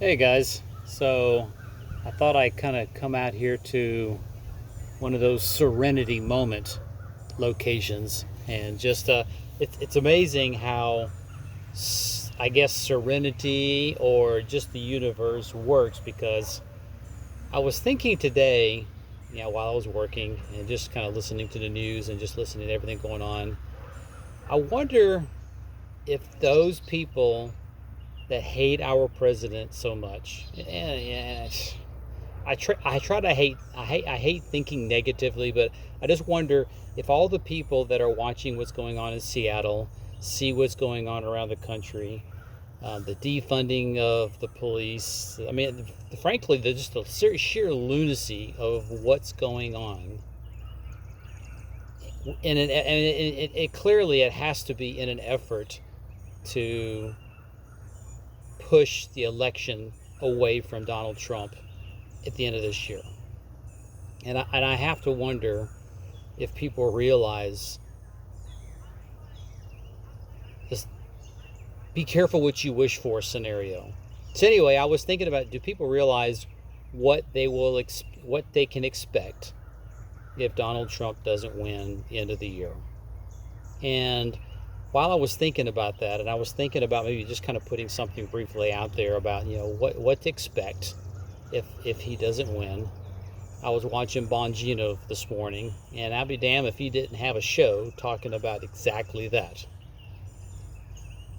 Hey guys, so I thought I'd kind of come out here to one of those serenity moment locations and just it's amazing how I guess serenity or just the universe works because I was thinking today, while I was working and just kind of listening to the news and just listening to everything going on, I wonder if those people that hate our president so much, I try to I hate thinking negatively, but I just wonder if all the people that are watching what's going on in Seattle see what's going on around the country, the defunding of the police. I mean, frankly, just the sheer lunacy of what's going on. And it clearly it has to be in an effort to push the election away from Donald Trump at the end of this year. And I have to wonder if people realize this be careful what you wish for scenario. So anyway, I was thinking about, do people realize what they can expect if Donald Trump doesn't win the end of the year? And while I was thinking about that, and I was thinking about maybe just kind of putting something briefly out there about what to expect if he doesn't win. I was watching Bongino this morning, and I'd be damned if he didn't have a show talking about exactly that.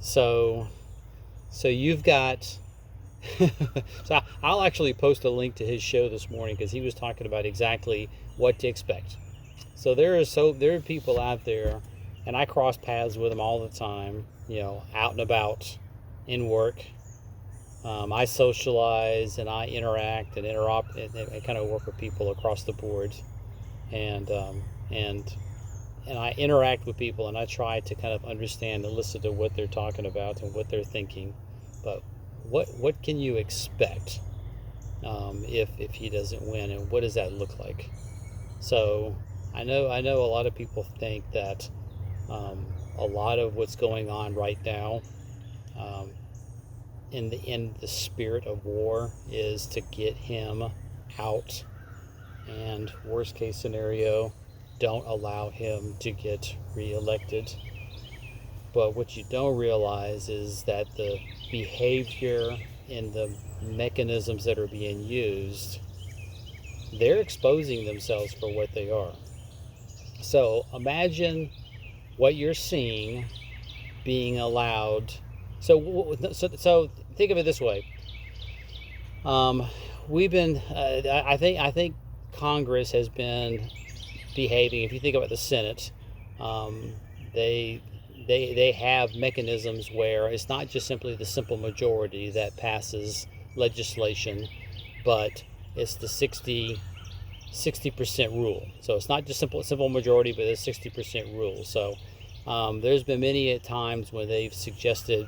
So you've got. So I'll actually post a link to his show this morning because he was talking about exactly what to expect. So there are people out there, and I cross paths with them all the time. Out and about, in work. I socialize and I interact and interop and kind of work with people across the board, and and I interact with people and I try to kind of understand and listen to what they're talking about and what they're thinking. But what can you expect if he doesn't win, and what does that look like? So I know a lot of people think that a lot of what's going on right now. Um, in the spirit of war is to get him out, and worst case scenario, don't allow him to get reelected. But what you don't realize is that the behavior and the mechanisms that are being used, they're exposing themselves for what they are. So imagine what you're seeing being allowed. So think of it this way. Um, we've been. I think Congress has been behaving. If you think about the Senate, um, they they have mechanisms where it's not just simply the simple majority that passes legislation, but it's the 60% rule. So it's not just simple majority, but it's 60% rule. So there's been many times when they've suggested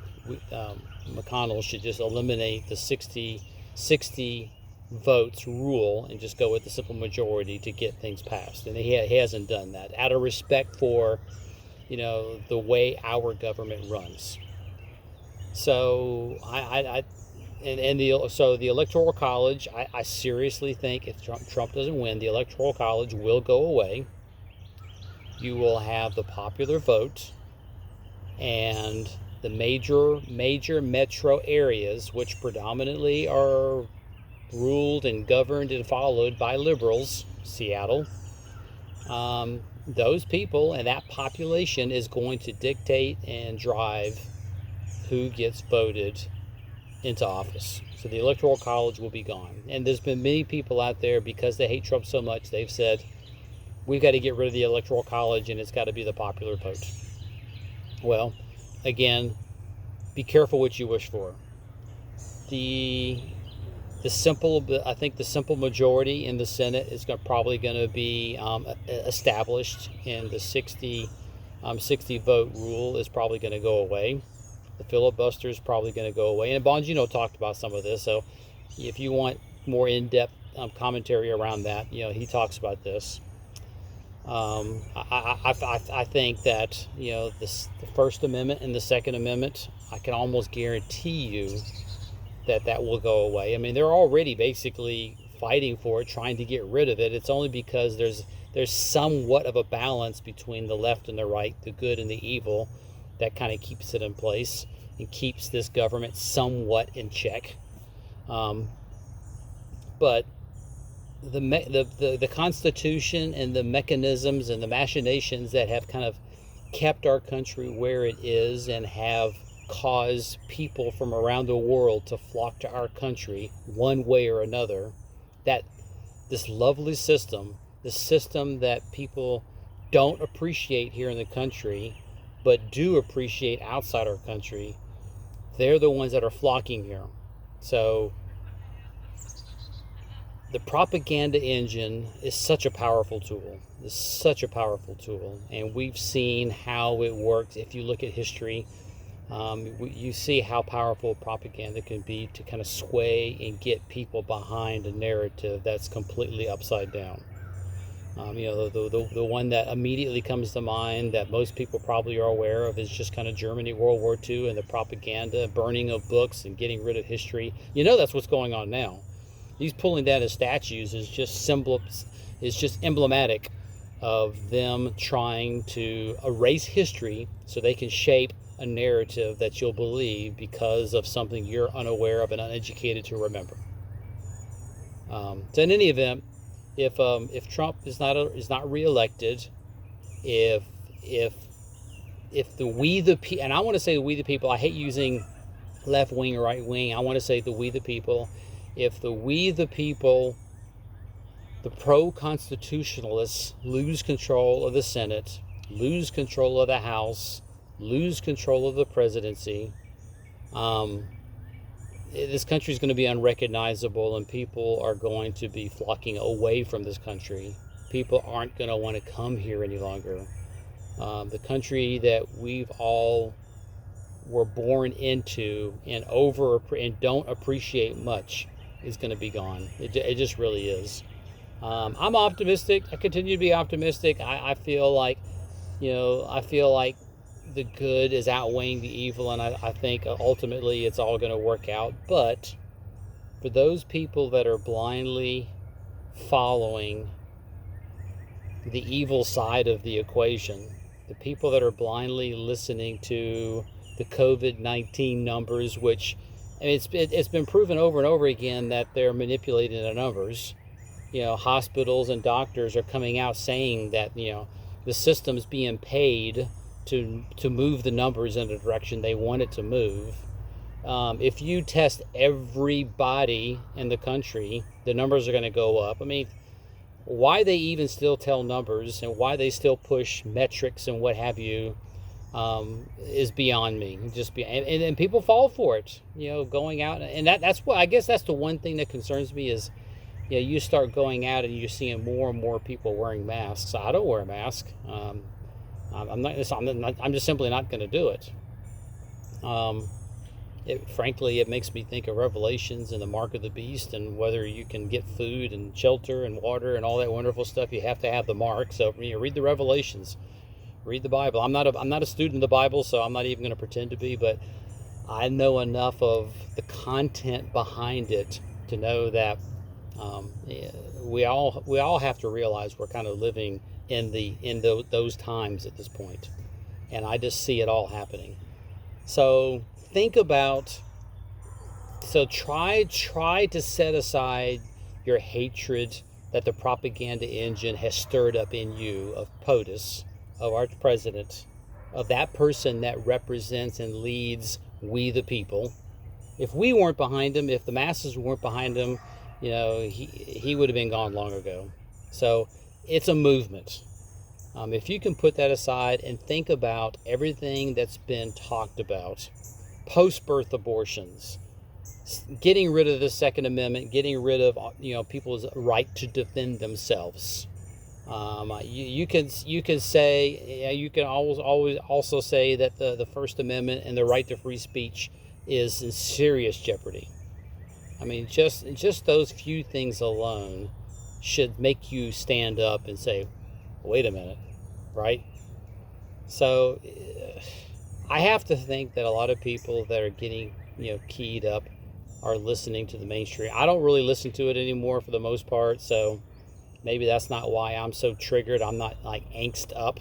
McConnell should just eliminate the 60 votes rule and just go with the simple majority to get things passed. And he hasn't done that out of respect for the way our government runs. So the Electoral College, I seriously think if Trump doesn't win, the Electoral College will go away. You will have the popular vote, and the major metro areas, which predominantly are ruled and governed and followed by liberals, Seattle, those people and that population is going to dictate and drive who gets voted into office. So the Electoral College will be gone. And there's been many people out there, because they hate Trump so much, they've said, we've got to get rid of the Electoral College and it's got to be the popular vote. Well, again, be careful what you wish for. I think the simple majority in the Senate is probably going to be established, and the 60 vote rule is probably going to go away. The filibuster is probably going to go away. And Bongino talked about some of this. So if you want more in-depth commentary around that, he talks about this. I think that the First Amendment and the Second Amendment, I can almost guarantee you that will go away. I mean, they're already basically fighting for it, trying to get rid of it. It's only because there's somewhat of a balance between the left and the right, the good and the evil, that kind of keeps it in place and keeps this government somewhat in check. But the Constitution and the mechanisms and the machinations that have kind of kept our country where it is and have caused people from around the world to flock to our country one way or another, that this lovely system, the system that people don't appreciate here in the country but do appreciate outside our country, they're the ones that are flocking here. So the propaganda engine is such a powerful tool. It's such a powerful tool. And we've seen how it works. If you look at history, you see how powerful propaganda can be to kind of sway and get people behind a narrative that's completely upside down. The one that immediately comes to mind that most people probably are aware of is just kind of Germany, World War II, and the propaganda, burning of books and getting rid of history. That's what's going on now. These pulling down of statues is just emblematic of them trying to erase history so they can shape a narrative that you'll believe because of something you're unaware of and uneducated to remember. So in any event, if Trump is not reelected, if the we the people, and I want to say we the people, I hate using left wing or right wing, I want to say the we the people. If the we the people, the pro-constitutionalists, lose control of the Senate, lose control of the House, lose control of the presidency, this country is going to be unrecognizable, and people are going to be flocking away from this country. People aren't going to want to come here any longer. The country that we've all were born into and don't appreciate much is going to be gone. It just really is. I'm optimistic. I continue to be optimistic. I feel like the good is outweighing the evil, and I think ultimately it's all going to work out. But for those people that are blindly following the evil side of the equation, the people that are blindly listening to the COVID-19 numbers, which it's been proven over and over again that they're manipulating the numbers. Hospitals and doctors are coming out saying that the system's being paid to move the numbers in the direction they want it to move. If you test everybody in the country, the numbers are going to go up. I mean, why they even still tell numbers and why they still push metrics and what have you is beyond me. And people fall for it. Going out, and that's what I guess that's the one thing that concerns me is, you start going out and you're seeing more and more people wearing masks. I don't wear a mask. I'm just simply not going to do it. Frankly, it makes me think of Revelations and the mark of the beast, and whether you can get food and shelter and water and all that wonderful stuff, you have to have the mark. So read the Revelations, read the Bible. I'm not a student of the Bible, so I'm not even going to pretend to be, but I know enough of the content behind it to know that we all have to realize we're kind of living in those times at this point, and I just see it all happening. So try to set aside your hatred that the propaganda engine has stirred up in you of POTUS, of our president, of that person that represents and leads we the people. If we weren't behind him, if the masses weren't behind him, he would have been gone long ago. So it's a movement. If you can put that aside and think about everything that's been talked about, post-birth abortions, getting rid of the Second Amendment, getting rid of people's right to defend themselves. You can say, you can always also say that the First Amendment and the right to free speech is in serious jeopardy. I mean, just those few things alone should make you stand up and say, wait a minute, right? So I have to think that a lot of people that are getting keyed up are listening to the mainstream. I don't really listen to it anymore for the most part, so maybe that's not why I'm so triggered. I'm not like angst up.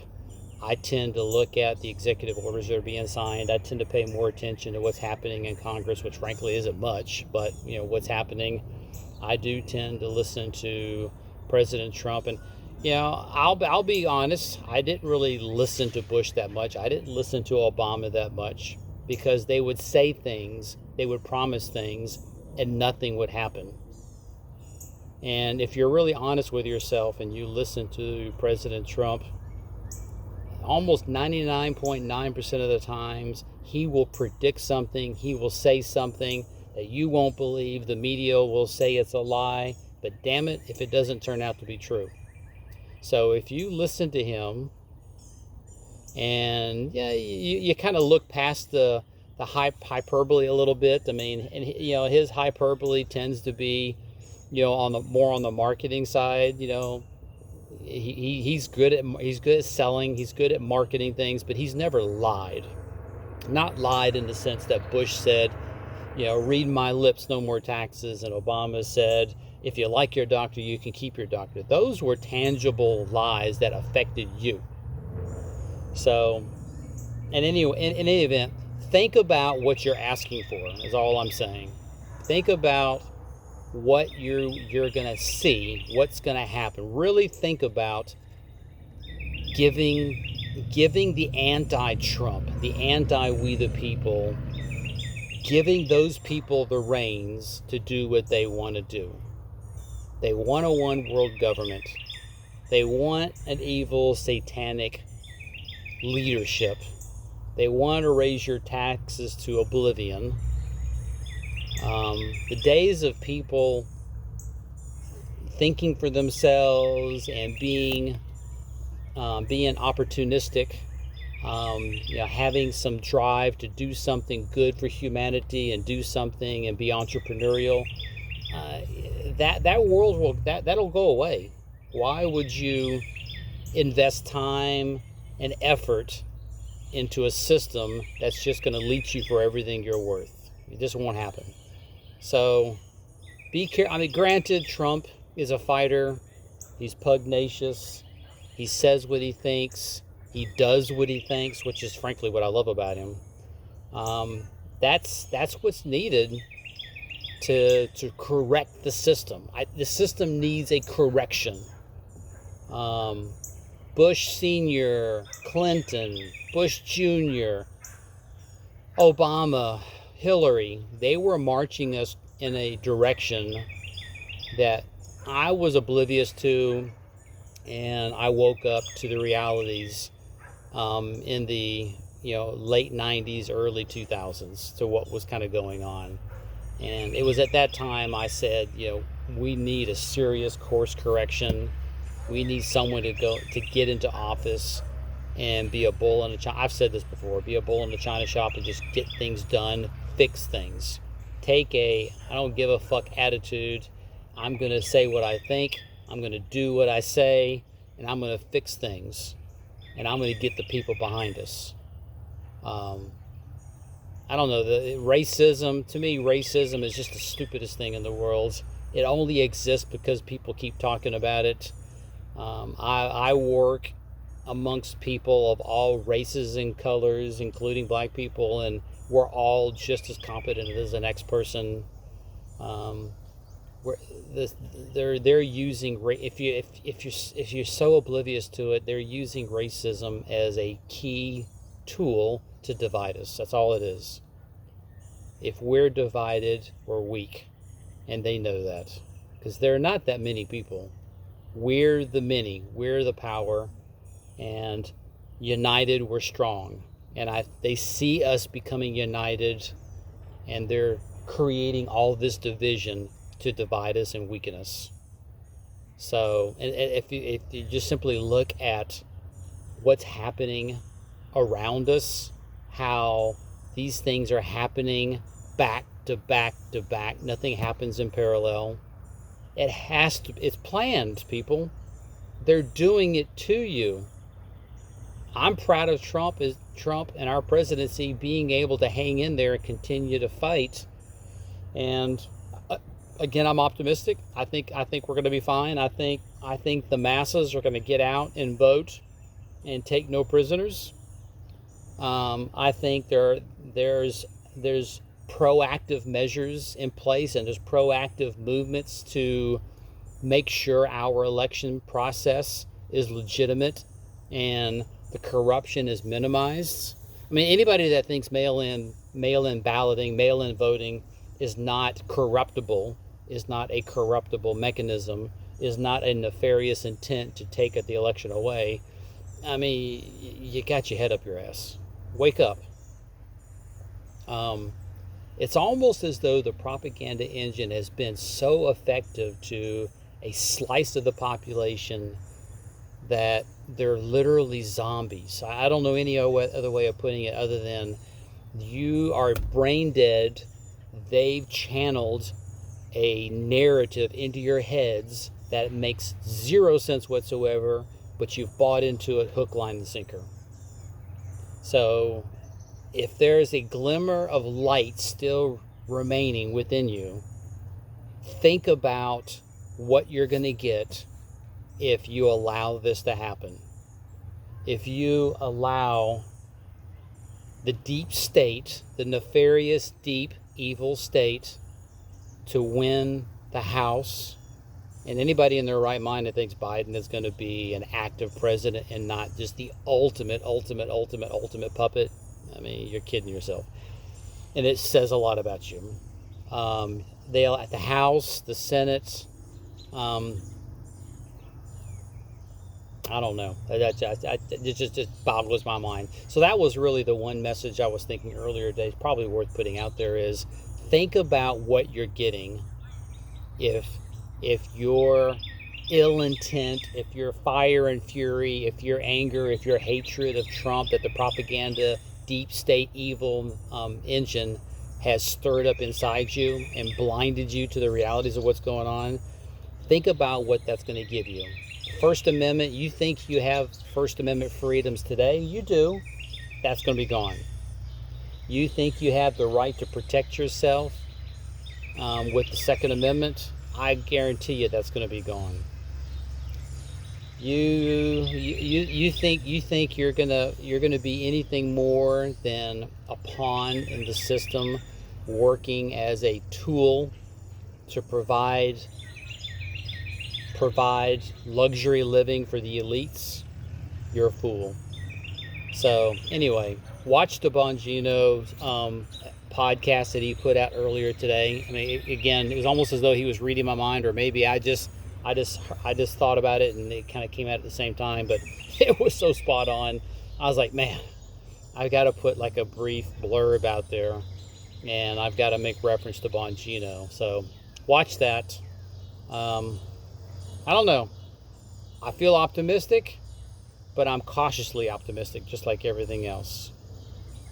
I tend to look at the executive orders that are being signed. I tend to pay more attention to what's happening in Congress, which frankly isn't much, but what's happening. I do tend to listen to President Trump, and I'll be honest. I didn't really listen to Bush that much. I didn't listen to Obama that much because they would say things, they would promise things, and nothing would happen. And if you're really honest with yourself and you listen to President Trump, almost 99.9% of the times, he will predict something, he will say something that you won't believe. The media will say it's a lie, but damn it if it doesn't turn out to be true. So if you listen to him and you kind of look past the hyperbole a little bit. I mean, and his hyperbole tends to be more on the marketing side. He's good at selling, he's good at marketing things, but he's never lied. Not lied in the sense that Bush said, read my lips, no more taxes, and Obama said, if you like your doctor, you can keep your doctor. Those were tangible lies that affected you. So, in any event, think about what you're asking for, is all I'm saying. Think about what you're going to see, what's going to happen. Really think about giving the anti-Trump, the anti-we the people, giving those people the reins to do what they want to do. They want a one world government. They want an evil, satanic leadership. They want to raise your taxes to oblivion. The days of people thinking for themselves and being opportunistic, having some drive to do something good for humanity and do something and be entrepreneurial, that world that'll go away. Why would you invest time and effort into a system that's just going to leech you for everything you're worth? It just won't happen. So be careful. I mean, granted, Trump is a fighter. He's pugnacious. He says what he thinks. He does what he thinks, which is frankly what I love about him. That's what's needed to correct the system. The system needs a correction. Bush Sr., Clinton, Bush Jr., Obama, Hillary, they were marching us in a direction that I was oblivious to, and I woke up to the realities in the late 90s, early 2000s to what was kind of going on. And it was at that time I said, we need a serious course correction. We need someone to get into office and be a bull in a china. I've said this before. Be a bull in the china shop and just get things done, fix things. Take I don't give a fuck attitude. I'm gonna say what I think. I'm gonna do what I say, and I'm gonna fix things, and I'm gonna get the people behind us. I don't know, to me, racism is just the stupidest thing in the world. It only exists because people keep talking about it. I work amongst people of all races and colors, including black people, and we're all just as competent as the next person. They're using if you're so oblivious to it, they're using racism as a key tool to divide us. That's all it is. If we're divided, we're weak, and they know that because there are not that many people. We're the many. We're the power, and united, we're strong. And they see us becoming united, and they're creating all this division to divide us and weaken us. So, and if you just simply look at what's happening around us, how these things are happening back to back to back. Nothing happens in parallel. It's planned, people. They're doing it to you. I'm proud of Trump and our presidency being able to hang in there and continue to fight And again, I'm optimistic. I think we're going to be fine. I think the masses are going to get out and vote and take no prisoners. I think there's proactive measures in place, and there's proactive movements to make sure our election process is legitimate and the corruption is minimized. I mean, anybody that thinks mail-in balloting, mail-in voting is not corruptible, is not a corruptible mechanism, is not a nefarious intent to take the election away, I mean, you got your head up your ass. Wake up. It's almost as though the propaganda engine has been so effective to a slice of the population that they're literally zombies. I don't know any other way of putting it other than you are brain dead. They've channeled a narrative into your heads that makes zero sense whatsoever, but you've bought into it hook, line, and sinker. So if there's a glimmer of light still remaining within you, think about what you're going to get if you allow this to happen. If you allow the deep state, the nefarious, deep, evil state, to win the House, and anybody in their right mind that thinks Biden is going to be an active president and not just the ultimate puppet, I mean, you're kidding yourself. And it says a lot about you. They'll at the House, the Senate, I don't know. It just boggles my mind. So that was really the one message I was thinking earlier today. It's probably worth putting out there is think about what you're getting. If your ill intent, if your fire and fury, if your anger, if your hatred of Trump that the propaganda, deep state, evil engine has stirred up inside you and blinded you to the realities of what's going on, think about what that's going to give you. First Amendment, you think you have First Amendment freedoms today? You do. That's going to be gone. You think you have the right to protect yourself with the Second Amendment? I guarantee you that's going to be gone. You think you're gonna be anything more than a pawn in the system, working as a tool to provide luxury living for the elites? You're a fool. So anyway, watch the Bongino podcast that he put out earlier today. I mean, again, it was almost as though he was reading my mind, or maybe I just thought about it and it kind of came out at the same time, but it was so spot on. I was like, man, I've got to put like a brief blurb out there, and I've got to make reference to Bongino. So watch that. I don't know. I feel optimistic, but I'm cautiously optimistic, just like everything else.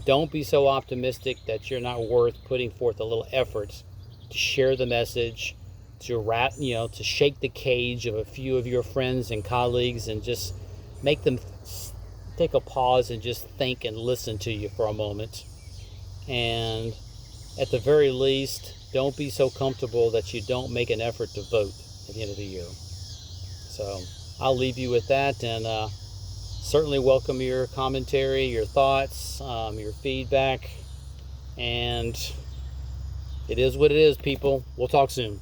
Don't be so optimistic that you're not worth putting forth a little effort to share the message, to shake the cage of a few of your friends and colleagues, and just make them take a pause and just think and listen to you for a moment. And at the very least, don't be so comfortable that you don't make an effort to vote at the end of the year. So I'll leave you with that, and certainly welcome your commentary, your thoughts, your feedback, and it is what it is, people. We'll talk soon.